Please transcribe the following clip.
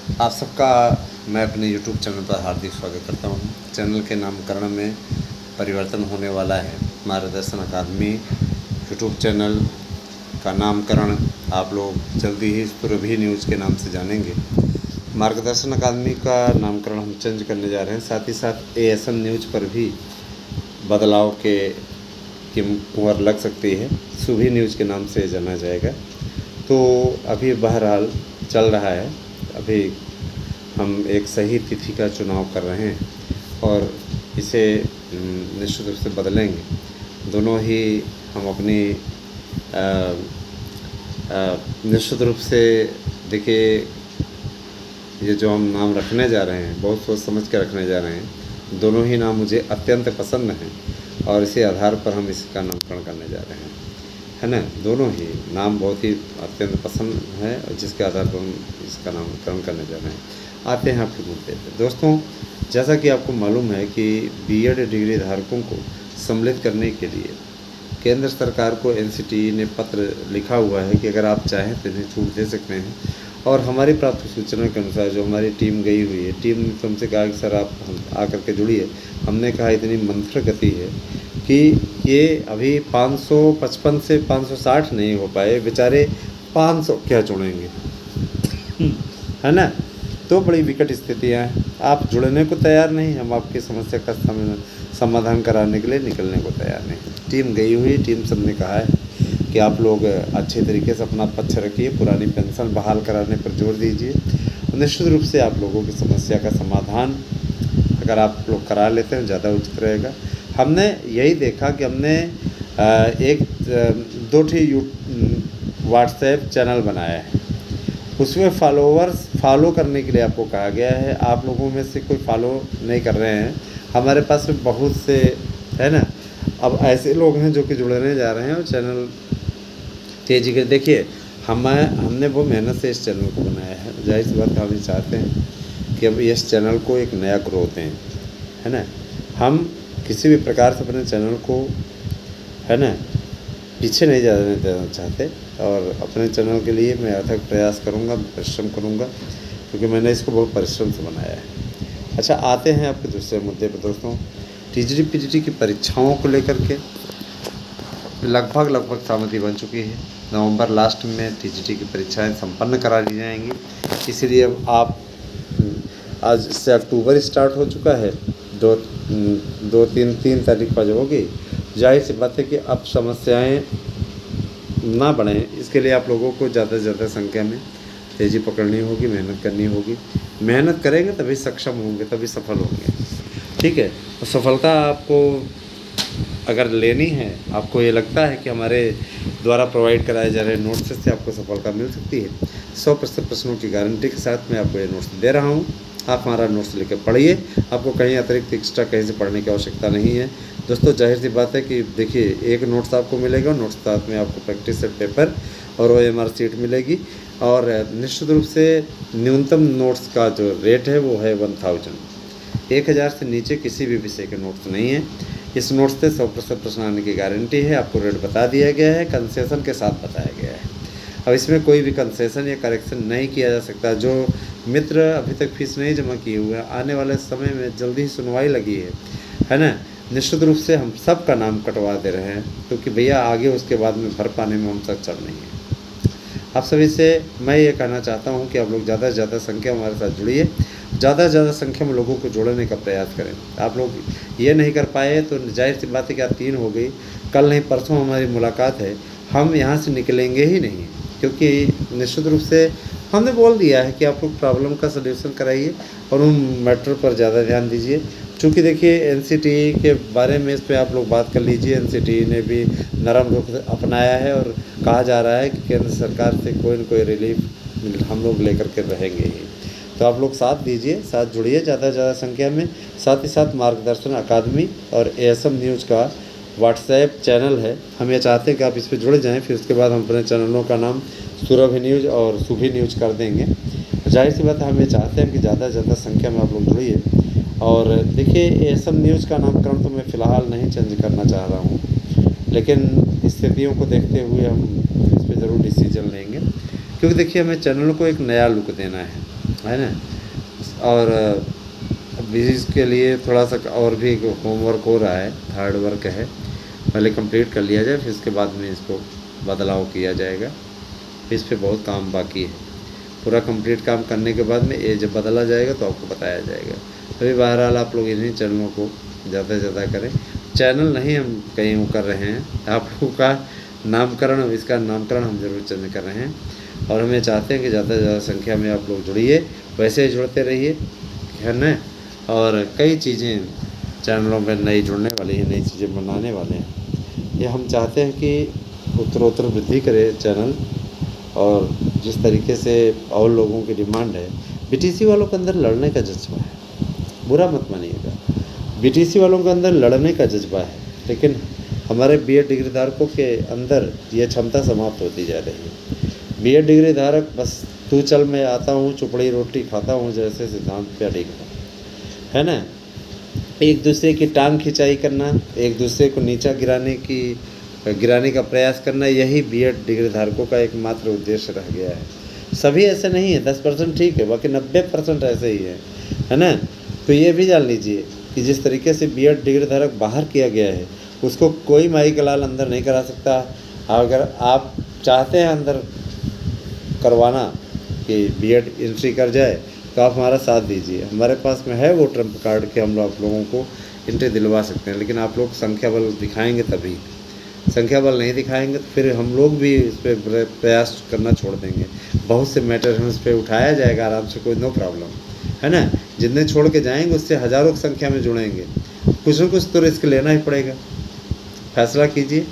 आप सबका मैं अपने YouTube चैनल पर हार्दिक स्वागत करता हूं। चैनल के नामकरण में परिवर्तन होने वाला है। मार्गदर्शन अकादमी YouTube चैनल का नामकरण आप लोग जल्दी ही सुरभि न्यूज़ के नाम से जानेंगे। मार्गदर्शन अकादमी का नामकरण हम चेंज करने जा रहे हैं। साथ ही साथ ASM न्यूज़ पर भी बदलाव की मुहर लग सकती है। सुभी न्यूज़ के नाम से जाना जाएगा। तो अभी बहरहाल चल रहा है। अभी हम एक सही तिथि का चुनाव कर रहे हैं और इसे निश्चित रूप से बदलेंगे। दोनों ही हम अपनी निश्चित रूप से देखिए, ये जो हम नाम रखने जा रहे हैं बहुत सोच समझ के रखने जा रहे हैं। दोनों ही नाम मुझे अत्यंत पसंद हैं और इसी आधार पर हम इसका नामकरण करने जा रहे हैं, है ना। दोनों ही नाम बहुत ही अत्यंत पसंद है और जिसके आधार पर हम इसका नामकरण करने जा रहे हैं। आते हैं आपके मुद्दे पे। दोस्तों, जैसा कि आपको मालूम है कि B.Ed डिग्री धारकों को सम्मिलित करने के लिए केंद्र सरकार को NCTE ने पत्र लिखा हुआ है कि अगर आप चाहें तो इन्हें छूट दे सकते हैं। और हमारी प्राप्त सूचना के अनुसार जो हमारी टीम गई हुई है, टीम ने तो हमसे कहा कि सर आप आकर के जुड़िए। हमने कहा इतनी मंथर गति है कि ये अभी 555 से 560 नहीं हो पाए, बेचारे 500 क्या जुड़ेंगे, है ना। तो बड़ी विकट स्थितियाँ हैं। आप जुड़ने को तैयार नहीं, हम आपकी समस्या का समाधान कराने के लिए निकलने को तैयार नहीं। टीम गई हुई, टीम सबने कहा है कि आप लोग अच्छे तरीके से अपना पक्ष रखिए, पुरानी पेंशन बहाल कराने पर जोर दीजिए। निश्चित रूप से आप लोगों की समस्या का समाधान अगर आप लोग करा लेते हैं ज़्यादा उचित रहेगा। हमने यही देखा कि हमने एक 2 WhatsApp चैनल बनाया है। उसमें फॉलो करने के लिए आपको कहा गया है। आप लोगों में से कोई फॉलो नहीं कर रहे हैं। हमारे पास में बहुत से, है ना, अब ऐसे लोग हैं जो कि जुड़ने जा रहे हैं और चैनल तेज़ी के देखिए हमने वो मेहनत से इस चैनल को बनाया है। जाहिर सी बात हम ये चाहते हैं कि अब इस चैनल को एक नया ग्रोथ दें, है ना। हम किसी भी प्रकार से अपने चैनल को, है ना, पीछे नहीं जाने देना चाहते और अपने चैनल के लिए मैं अथक प्रयास करूँगा, परिश्रम करूँगा, क्योंकि मैंने इसको बहुत परिश्रम से बनाया है। अच्छा, आते हैं आपके दूसरे मुद्दे पर। दोस्तों, TGT PGT की परीक्षाओं को लेकर के लगभग सहमति बन चुकी है। नवंबर लास्ट में TGT की परीक्षाएं संपन्न करा ली जाएंगी। इसीलिए अब आप आज से अक्टूबर स्टार्ट हो चुका है, 3 तारीख पर जो होगी। जाहिर सी बात है कि अब समस्याएं ना बढ़ें, इसके लिए आप लोगों को ज़्यादा से ज़्यादा संख्या में तेज़ी पकड़नी होगी, मेहनत करनी होगी। मेहनत करेंगे तभी सक्षम होंगे, तभी सफल होंगे, ठीक है। तो सफलता आपको अगर लेनी है, आपको ये लगता है कि हमारे द्वारा प्रोवाइड कराए जा रहे नोट्स से आपको सफलता मिल सकती है, 100% प्रश्नों की गारंटी के साथ मैं आपको ये नोट्स दे रहा हूँ। आप हमारा नोट्स लेकर पढ़िए। आपको कहीं अतिरिक्त एक्स्ट्रा कहीं से पढ़ने की आवश्यकता नहीं है। दोस्तों, जाहिर सी बात है कि देखिए, एक नोट्स आपको मिलेगा, नोट्स के साथ में आपको प्रैक्टिस सेट पेपर और OMR सीट मिलेगी। और निश्चित रूप से न्यूनतम नोट्स का जो रेट है वो है 1000 से नीचे किसी भी विषय के नोट्स नहीं है। इस नोट्स से 100% प्रश्न आने की गारंटी है। आपको रेट बता दिया गया है, कंसेशन के साथ बताया गया है। अब इसमें कोई भी कंसेशन या करेक्शन नहीं किया जा सकता। जो मित्र अभी तक फीस नहीं जमा किए हुए हैं, आने वाले समय में जल्दी ही सुनवाई लगी है ना। निश्चित रूप से हम सब का नाम कटवा दे रहे हैं, क्योंकि भैया आगे उसके बाद में भर पाने में हम सक्षम नहीं हैं। आप सभी से मैं ये कहना चाहता हूँ कि आप लोग ज़्यादा से ज़्यादा संख्या में हमारे साथ जुड़िए, ज़्यादा से ज़्यादा संख्या में लोगों को जोड़ने का प्रयास करें। आप लोग ये नहीं कर पाए तो जाहिर सी बात है कि आज 3 हो गई, कल नहीं परसों हमारी मुलाकात है। हम यहाँ से निकलेंगे ही नहीं, क्योंकि निश्चित रूप से हमने बोल दिया है कि आप लोग प्रॉब्लम का सल्यूशन कराइए और उन मैटर पर ज़्यादा ध्यान दीजिए। चूँकि देखिए, NCTE के बारे में इस पर आप लोग बात कर लीजिए। NCTE ने भी नरम रुख अपनाया है और कहा जा रहा है कि केंद्र सरकार से कोई न कोई रिलीफ हम लोग लेकर के रहेंगे ही। तो आप लोग साथ दीजिए, साथ जुड़िए ज़्यादा से ज़्यादा संख्या में। साथ ही साथ मार्गदर्शन अकादमी और ASM न्यूज़ का WhatsApp चैनल है, हम ये चाहते हैं कि आप इस पर जुड़ जाएँ। फिर उसके बाद हम अपने चैनलों का नाम सुरभि न्यूज़ और सुभी न्यूज़ कर देंगे। जाहिर सी बात है, हम ये चाहते हैं कि ज़्यादा से ज़्यादा संख्या में आप लोग जुड़िए। और देखिए, ASM न्यूज़ का नामकरण तो मैं फ़िलहाल नहीं चेंज करना चाह रहा हूँ, लेकिन स्थितियों को देखते हुए हम इस पर ज़रूर डिसीजन लेंगे, क्योंकि देखिए, हमें चैनल को एक नया लुक देना है। है ना। और अभी इसके लिए थोड़ा सा और भी होमवर्क हो रहा है, हार्ड वर्क है, पहले कंप्लीट कर लिया जाए, फिर इसके बाद में इसको बदलाव किया जाएगा। इस पे बहुत काम बाकी है, पूरा कंप्लीट काम करने के बाद में ये जब बदला जाएगा तो आपको बताया जाएगा। अभी बहरहाल आप लोग इन्हीं चैनलों को ज़्यादा से ज़्यादा करें। चैनल नहीं हम कहीं वो कर रहे हैं, आप लोगों का नामकरण, इसका नामकरण हम ज़रूर चेंज कर रहे हैं, और हम ये चाहते हैं कि ज़्यादा से ज़्यादा संख्या में आप लोग जुड़िए, वैसे ही जुड़ते रहिए, है ना। और कई चीज़ें चैनलों पर नई जुड़ने वाली हैं, नई चीज़ें बनाने वाले हैं। ये हम चाहते हैं कि उत्तरोत्तर वृद्धि करे चैनल, और जिस तरीके से और लोगों की डिमांड है, बीटीसी वालों के अंदर लड़ने का जज्बा है, बुरा मत मानिएगा, बीटीसी वालों के अंदर लड़ने का जज्बा है, लेकिन हमारे बीएड डिग्री धारकों के अंदर ये क्षमता समाप्त होती जा रही है। बीएड डिग्री धारक बस तू चल मैं आता हूँ, चुपड़ी रोटी खाता हूँ जैसे सिद्धांत पे अड़िग है ना। एक दूसरे की टांग खिंचाई करना, एक दूसरे को नीचा गिराने का प्रयास करना, यही बीएड डिग्री धारकों का एकमात्र उद्देश्य रह गया है। सभी ऐसे नहीं है, 10% ठीक है, बाकी 90% ऐसे ही है ना। तो ये भी जान लीजिए कि जिस तरीके से बीएड डिग्री धारक बाहर किया गया है, उसको कोई माई का लाल अंदर नहीं करा सकता। अगर आप चाहते हैं अंदर करवाना कि बीएड एंट्री कर जाए, तो आप हमारा साथ दीजिए, हमारे पास में है वो ट्रम्प कार्ड के हम आप लोगों को एंट्री दिलवा सकते हैं। लेकिन आप लोग संख्या बल दिखाएंगे तभी, संख्या बल नहीं दिखाएंगे तो फिर हम लोग भी इस पर प्रयास करना छोड़ देंगे। बहुत से मैटर हम इस पर उठाया जाएगा आराम से, कोई नो प्रॉब्लम, है ना। जितने छोड़ के जाएंगे उससे हज़ारों की संख्या में जुड़ेंगे, कुछ न कुछ तो रिस्क लेना ही पड़ेगा। फैसला कीजिए।